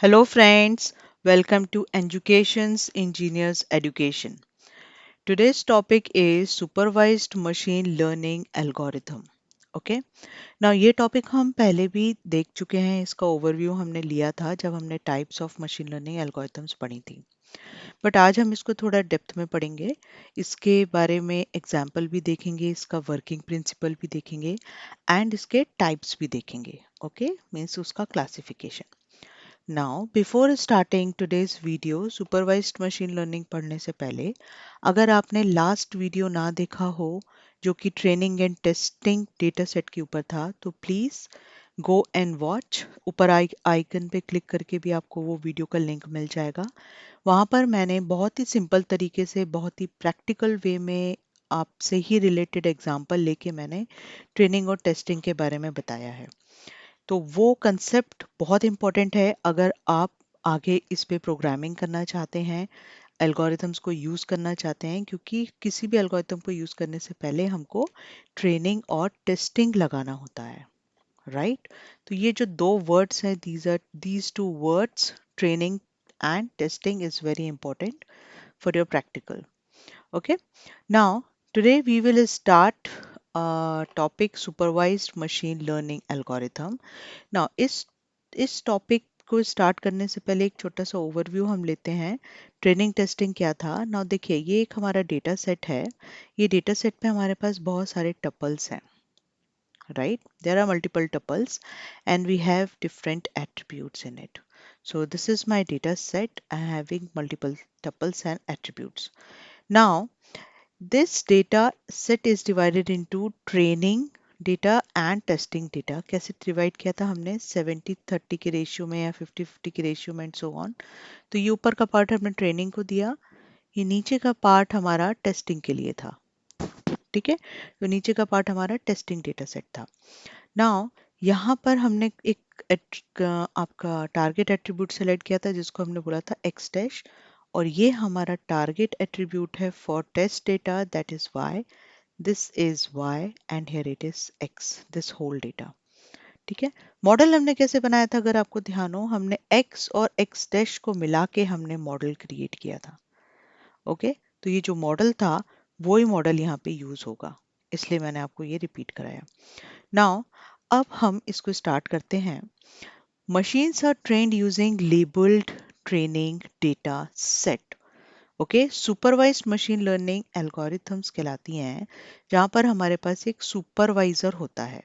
Hello friends, welcome to Education's Engineers Education. Today's topic is supervised machine learning algorithm. Okay? Now ये topic हम पहले भी देख चुके हैं, इसका ओवरव्यू हमने लिया था जब हमने types of machine learning algorithms पढ़ी थी। बट आज हम इसको थोड़ा डेप्थ में पढ़ेंगे, इसके बारे में एग्जाम्पल भी देखेंगे, इसका वर्किंग प्रिंसिपल भी देखेंगे एंड इसके टाइप्स भी देखेंगे। ओके, मीन्स उसका classification. Now, before starting today's video, supervised machine learning पढ़ने से पहले अगर आपने लास्ट वीडियो ना देखा हो जो कि training and testing data set के ऊपर था, तो प्लीज़ गो एंड वॉच। ऊपर आइकन पे क्लिक करके भी आपको वो वीडियो का लिंक मिल जाएगा। वहाँ पर मैंने बहुत ही सिंपल तरीके से, बहुत ही प्रैक्टिकल वे में आपसे ही रिलेटेड एग्जाम्पल लेके मैंने ट्रेनिंग और टेस्टिंग के बारे में बताया है। तो वो कंसेप्ट बहुत इंपॉर्टेंट है अगर आप आगे इस पे प्रोग्रामिंग करना चाहते हैं, एल्गोरिथम्स को यूज़ करना चाहते हैं, क्योंकि किसी भी एल्गोरिथम को यूज़ करने से पहले हमको ट्रेनिंग और टेस्टिंग लगाना होता है, राइट? तो ये जो दो वर्ड्स हैं, these two words, training and testing, is very important for your practical. Okay, now today we will start topic supervised machine learning algorithm. Now इस टॉपिक को स्टार्ट करने से पहले एक छोटा सा ओवरव्यू हम लेते हैं। ट्रेनिंग टेस्टिंग क्या था? नाउ देखिए, ये एक हमारा डेटा सेट है। ये डेटा सेट पे हमारे पास बहुत सारे टपल्स हैं, right? There are multiple tuples and we have different attributes in it. So this is my data set having multiple tuples and attributes. Now this data set is divided into training data and testing data. कैसे divide किया था हमने? 70-30 के ratio में या 50-50 के ratio में and so on. तो ये ऊपर का पार्ट हमने ट्रेनिंग को दिया, ये नीचे का पार्ट हमारा टेस्टिंग के लिए था. ठीक है, तो नीचे का पार्ट हमारा टेस्टिंग डेटा सेट था. नाउ यहाँ पर हमने आपका टारगेट एट्रीब्यूट सेलेक्ट किया था जिसको हमने बोला था एक्स डैश, और ये हमारा टारगेट एट्रीब्यूट है for test data, that is Y. This is y and here it is x, this whole data. ठीक है, मॉडल हमने कैसे बनाया था? अगर आपको ध्यान हो, हमने x और x डैश को मिला के हमने मॉडल क्रिएट किया था. ओके, तो ये जो मॉडल था वो ही मॉडल यहाँ पे यूज होगा, इसलिए मैंने आपको ये रिपीट कराया. नाउ अब हम इसको स्टार्ट करते हैं. Machines are trained using labelled training data set. Okay, supervised machine learning algorithms कहलाती हैं जहाँ पर हमारे पास एक सुपरवाइजर होता है.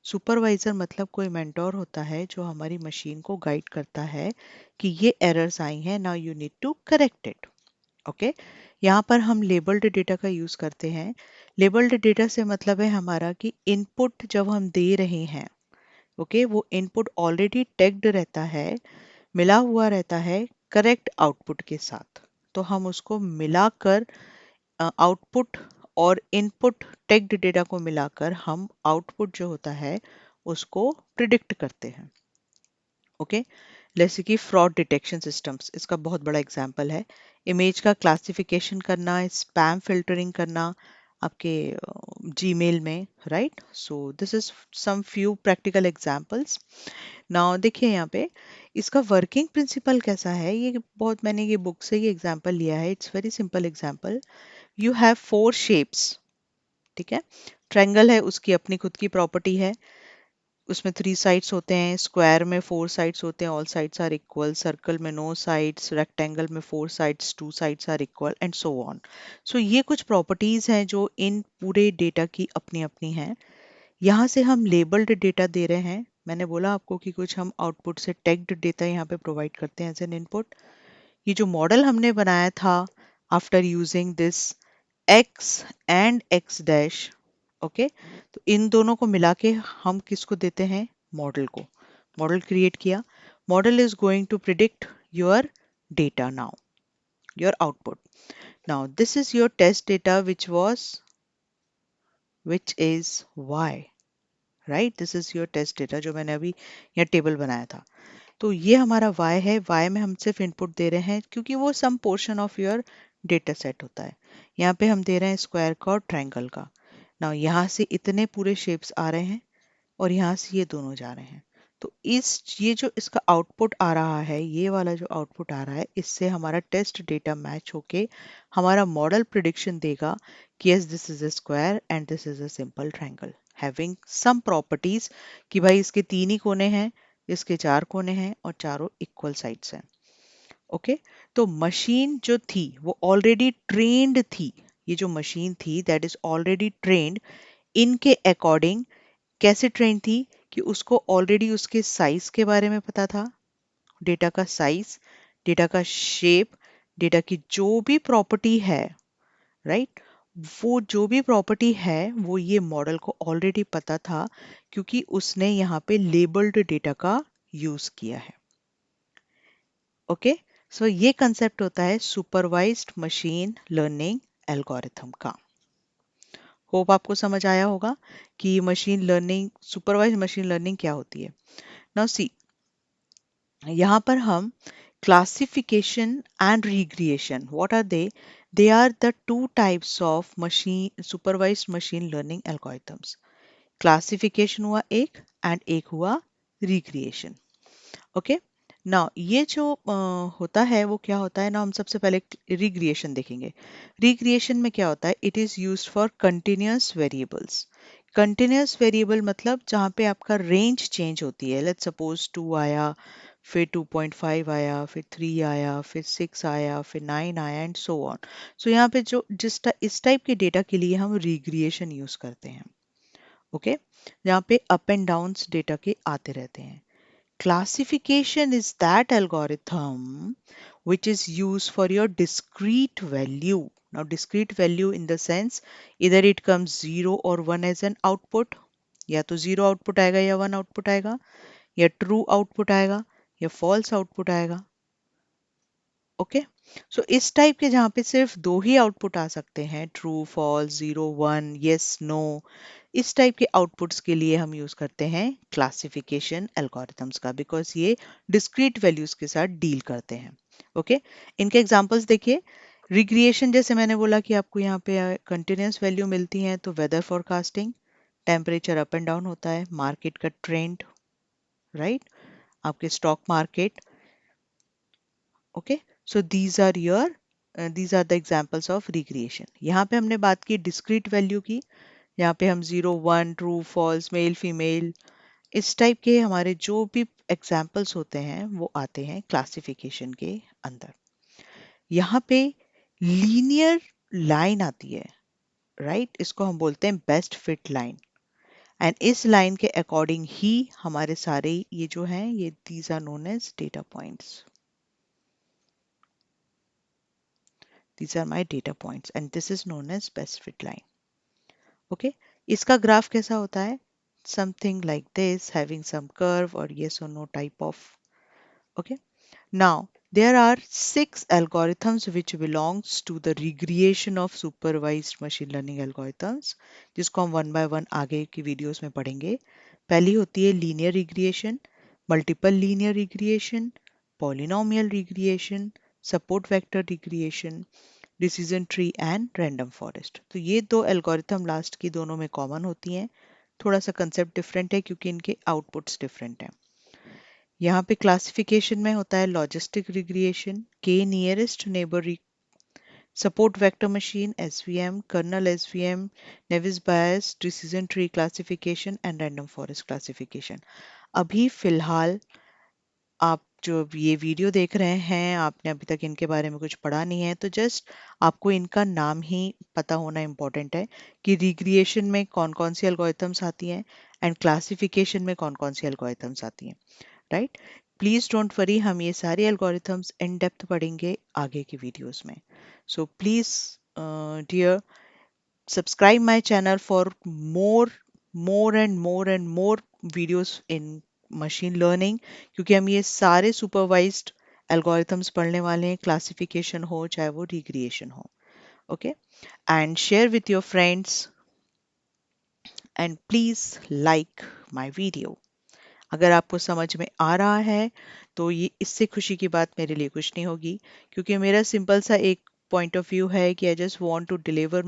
सुपरवाइजर मतलब कोई मेंटोर होता है जो हमारी मशीन को गाइड करता है कि ये एरर्स आई हैं, now you need to correct it. Okay, यहाँ पर हम लेबल्ड डेटा का यूज करते हैं. लेबल्ड डेटा से मतलब है हमारा कि इनपुट जब हम दे रहे हैं, ओके, वो इनपुट ऑलरेडी टैग्ड रहता है, मिला हुआ रहता है करेक्ट आउटपुट के साथ. तो हम उसको मिलाकर आउटपुट और इनपुट टेक्ड डेटा को मिलाकर हम आउटपुट जो होता है उसको प्रिडिक्ट करते हैं. ओके, जैसे कि फ्रॉड डिटेक्शन सिस्टम्स इसका बहुत बड़ा एग्जांपल है. इमेज का क्लासिफिकेशन करना, स्पैम फिल्टरिंग करना आपके जीमेल में, right? So this is some few practical examples. Now देखिए यहाँ पे इसका वर्किंग प्रिंसिपल कैसा है. ये बहुत, मैंने ये बुक से ये एग्जांपल लिया है. It's very simple example. You have 4 shapes. ठीक है, ट्रायंगल है, उसकी अपनी खुद की प्रॉपर्टी है, उसमें 3 साइड्स होते हैं. स्क्वायर में 4 साइड्स होते हैं, all sides are equal. Circle में नो साइड्स. रेक्टेंगल में 4 sides, 2 sides are equal and so on. So ये कुछ प्रॉपर्टीज हैं जो इन पूरे डेटा की अपनी अपनी हैं. यहाँ से हम लेबल्ड डेटा दे रहे हैं. मैंने बोला आपको कि कुछ हम आउटपुट से टैग्ड डेटा यहाँ पे प्रोवाइड करते हैं एज एन इनपुट. ये जो मॉडल हमने बनाया था after using this x and x dash, okay, तो इन दोनों को मिला के हम किसको देते हैं? मॉडल को. मॉडल क्रिएट किया. Model is going to predict your data now, your output. Now this is your test data which is y, right? This is your test data जो मैंने अभी यहाँ टेबल बनाया था. तो ये हमारा y है. y में हम सिर्फ इनपुट दे रहे हैं क्योंकि वो some portion of your data set होता है. यहाँ पे हम दे रहे हैं स्क्वायर का और ट्रायंगल का. नाउ यहाँ से इतने पूरे शेप्स आ रहे हैं और यहाँ से ये दोनों जा रहे हैं. तो ये जो इसका आउटपुट आ रहा है, ये वाला जो आउटपुट आ रहा है, इससे हमारा टेस्ट डेटा मैच होके हमारा मॉडल प्रिडिक्शन देगा कि yes this is a square and this is a simple triangle having some properties, कि भाई इसके 3 ही कोने हैं, इसके 4 कोने हैं और चारों इक्वल साइड्स हैं। ओके, तो मशीन जो थी वो ऑलरेडी ट्रेन्ड थी। ये जो मशीन थी दैट इज ऑलरेडी ट्रेन्ड इनके अकॉर्डिंग। कैसे ट्रेन थी कि उसको ऑलरेडी उसके साइज के बारे में पता था, डेटा का साइज, डेटा का शेप, डेटा की जो भी प्रॉपर्टी है, राइट, वो जो भी प्रॉपर्टी है वो ये मॉडल को ऑलरेडी पता था, क्योंकि उसने यहाँ पे लेबल्ड डेटा का यूज किया है। ओके, सो ये कंसेप्ट होता है सुपरवाइज्ड मशीन लर्निंग एल्गोरिथम का। होप आपको समझ आया होगा कि machine learning, supervised machine learning क्या होती है। नाउ सी, यहाँ पर हम classification and regression, what are they are the two types of machine supervised machine learning algorithms. Classification हुआ एक and एक हुआ regression. ओके, नाउ ये जो होता है वो क्या होता है ना, हम सबसे पहले रिग्रेशन देखेंगे। रिग्रेशन में क्या होता है, it is used for continuous variables. Continuous variable मतलब जहाँ पे आपका रेंज चेंज होती है। लेट्स सपोज 2 आया, फिर 2.5 आया, फिर 3 आया, फिर 6 आया, फिर 9 आया एंड सो ऑन। सो यहाँ पे जो इस टाइप के डेटा के लिए हम रिग्रेशन यूज करते हैं। ओके, यहाँ पे अप एंड डाउन्स डेटा के आते रहते हैं। Classification is that algorithm which is used for your discrete value. Now, discrete value in the sense either it comes 0 or 1 as an output, या तो 0 आउटपुट आएगा या 1 आउटपुट आएगा, या ट्रू आउटपुट आएगा या फॉल्स आउटपुट आएगा। ओके, सो इस टाइप के जहाँ पे सिर्फ 2 ही आउटपुट आ सकते हैं, ट्रू फॉल्स, 0 1, यस नो, इस टाइप के आउटपुट्स के लिए हम यूज करते हैं क्लासिफिकेशन एल्गोरिथम्स का, बिकॉज ये डिस्क्रीट वैल्यूज के साथ डील करते हैं। ओके, इनके एग्जांपल्स देखिए। रिग्रेशन, जैसे मैंने बोला कि आपको यहाँ पे कंटिन्यूस वैल्यू मिलती है, तो weather forecasting, temperature up and down होता है, मार्केट का ट्रेंड, राइट, आपके stock market. Okay, so these are the examples of regression. यहाँ पे हमने बात की डिस्क्रीट वैल्यू की, यहाँ पे हम 0 1, ट्रू फॉल्स, मेल फीमेल, इस टाइप के हमारे जो भी एग्जाम्पल्स होते हैं वो आते हैं क्लासिफिकेशन के अंदर। यहाँ पे लीनियर लाइन आती है, राइट, इसको हम बोलते हैं बेस्ट फिट लाइन, एंड इस लाइन के अकॉर्डिंग ही हमारे सारे ये जो हैं ये these are known as data points. These are my data points and this is known as best fit line. Okay, इसका ग्राफ कैसा होता है, something like this, having some curve or yes or no type of. Okay, now there are 6 algorithms which belongs to the regression of supervised machine learning algorithms, जिसको हम one by one आगे की videos में पढ़ेंगे। पहली होती है linear regression, multiple linear regression, polynomial regression, support vector regression, decision tree and random forest. तो ये दो एल्गोरिथम लास्ट की दोनों में कॉमन होती हैं। थोड़ा सा कंसेप्ट डिफरेंट है क्योंकि इनके आउटपुट्स डिफरेंट हैं। यहाँ पे क्लासिफिकेशन में होता है logistic regression, K nearest neighbour, support vector machine SVM, kernel SVM, naive Bayes, decision tree classification and random forest classification. अभी फिलहाल आप जो ये वीडियो देख रहे हैं, आपने अभी तक इनके बारे में कुछ पढ़ा नहीं है, तो जस्ट आपको इनका नाम ही पता होना इम्पोर्टेंट है कि रिग्रेशन में कौन कौन सी एल्गोरिथम्स आती हैं एंड क्लासिफिकेशन में कौन कौन सी एल्गोरिथम्स आती हैं, राइट। प्लीज डोंट वरी, हम ये सारी एल्गोरिथम्स इन डेप्थ पढ़ेंगे आगे की वीडियोस में। So please dear, subscribe my channel for more videos in machine learning, क्योंकि हम ये सारे supervised algorithms पढ़ने वाले हैं, क्लासिफिकेशन हो चाहे वो रिग्रेशन हो। Okay, and share with your friends and please like my video. अगर आपको समझ में आ रहा है तो ये इससे खुशी की बात मेरे लिए कुछ नहीं होगी, क्योंकि मेरा सिंपल सा एक पॉइंट ऑफ व्यू है कि I just want to deliver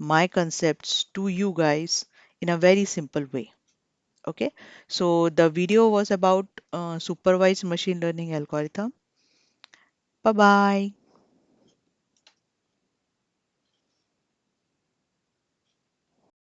my concepts to you guys in a very simple way. Okay, so the video was about supervised machine learning algorithm. Bye bye.